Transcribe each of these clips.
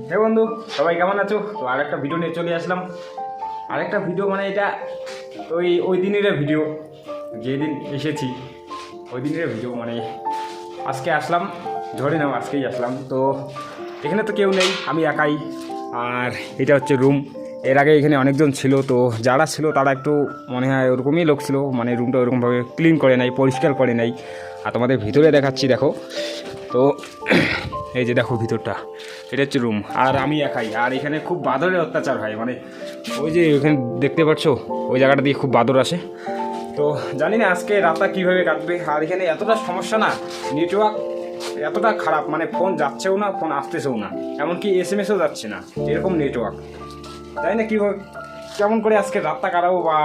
হে বন্ধু, সবাই কেমন আছো? তো আরেকটা ভিডিও নিয়ে চলে আসলাম। আরেকটা ভিডিও মানে এটা ওই দিনের ভিডিও, যেদিন এসেছি ওই দিনের ভিডিও। মানে আজকে আসলাম, ধরে নাও আজকেই আসলাম। তো এখানে তো কেউ নেই, আমি একাই। আর এটা হচ্ছে রুম। এর আগে এখানে অনেকজন ছিল, তো যারা ছিল তারা একটু মনে হয় ওরকমই লোক ছিল, মানে রুমটা ওরকমভাবে ক্লিন করে নাই, পরিষ্কার করে নাই। আর তোমাদের ভিতরে দেখাচ্ছি, দেখো। তো এই যে দেখো ভিতরটা, এটা হচ্ছে রুম। আর আমি একাই। আর এখানে খুব বাদরের অত্যাচার হয়, মানে ওই যে ওখানে দেখতে পাচ্ছ ওই জায়গাটা দিয়ে খুব বাদর আসে। তো জানি না আজকে রাতটা কীভাবে কাটবে। আর এখানে এতটা সমস্যা না, নেটওয়ার্ক এতটা খারাপ, মানে ফোন যাচ্ছেও না, ফোন আসতেছেও না, এমনকি SMS-ও যাচ্ছে না, এরকম নেটওয়ার্ক। জানি না কীভাবে কেমন করে আজকে রাতটা কাটাবো, বা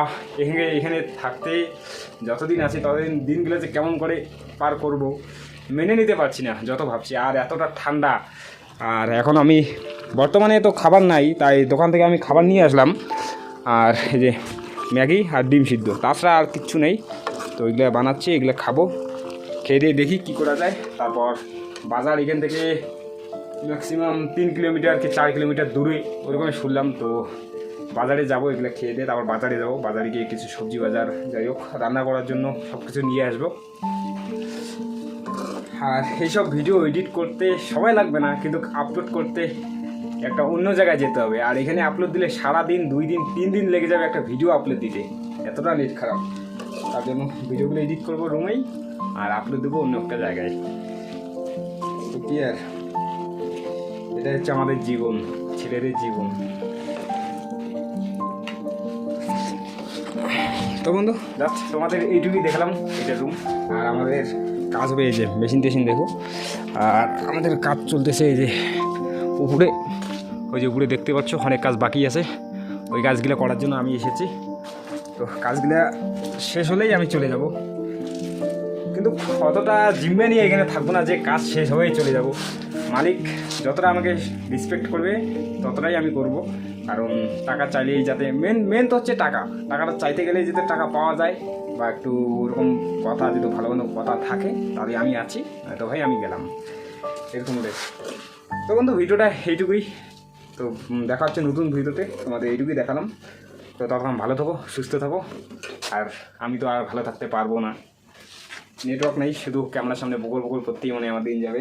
এখানে থাকতে যতদিন আছি ততদিন দিনগুলো যে কেমন করে পার করব মেনে নিতে পারছি না যত ভাবছি। আর এতটা ঠান্ডা। আর এখন আমি বর্তমানে তো খাবার নাই, তাই দোকান থেকে আমি খাবার নিয়ে আসলাম। আর এই যে ম্যাগি আর ডিম সিদ্ধ, তাছাড়া আর কিচ্ছু নেই। তো এগুলো বানাচ্ছি, এগুলো খাবো। খেয়ে দিয়ে দেখি কী করা যায়। তারপর বাজার এখান থেকে ম্যাক্সিমাম 3 কিলোমিটার কি 4 কিলোমিটার দূরে ওরকমই শুনলাম। তো বাজারে যাবো, এগুলো খেয়ে দিয়ে তারপর বাজারে যাবো। বাজারে গিয়ে কিছু সবজি বাজার, যাই হোক, রান্না করার জন্য সব কিছু নিয়ে আসবো। আর এইসব ভিডিও এডিট করতে সময় লাগবে না, কিন্তু আপলোড করতে একটা অন্য জায়গায় যেতে হবে। আর এখানে আপলোড দিলে সারাদিন, 2 দিন 3 দিন লেগে যাবে একটা ভিডিও আপলোড দিতে, এতটা নেট খারাপ। তার জন্য ভিডিওগুলো এডিট করবো রুমেই, আর আপলোড দেবো অন্য একটা জায়গায়। তো কি আর, এটা হচ্ছে আমাদের জীবন, ছেলেদের জীবন। তো বন্ধু জাস্ট তোমাদের এইটুকুই দেখালাম, এটা রুম। আর আমাদের কাজ হবে, এই যে মেশিন টেশিন দেখো। আর আমাদের কাজ চলতেছে এই যে উপরে, ওই যে উপরে দেখতে পাচ্ছ অনেক কাজ বাকি আছে। ওই কাজগুলো করার জন্য আমি এসেছি। তো কাজগুলো শেষ হলেই আমি চলে যাব, কিন্তু অতটা জিম্মা নিয়ে এখানে থাকবো না যে কাজ শেষ হয়েই চলে যাব। মালিক যতটা আমাকে রেসপেক্ট করবে ততটাই আমি করব। কারণ টাকা চাইলেই যাতে মেন তো হচ্ছে টাকাটা চাইতে গেলেই যাতে টাকা পাওয়া যায়, বা একটু ওরকম কথা, যদি ভালো ভালো কথা থাকে তাহলে আমি আছি, তো ভাই আমি গেলাম, এরকম দেখ। তো বন্ধু ভিডিওটা এইটুকুই। তো দেখা হচ্ছে নতুন ভিডিওতে, তোমাদের এইটুকুই দেখালাম। তো তখন ভালো থাকো, সুস্থ থাকো। আর আমি তো আর ভালো থাকতে পারবো না, নেটওয়ার্ক নেই, শুধু ক্যামেরার সামনে বকর বকর করতেই মানে আমার দিন যাবে।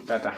টাটা।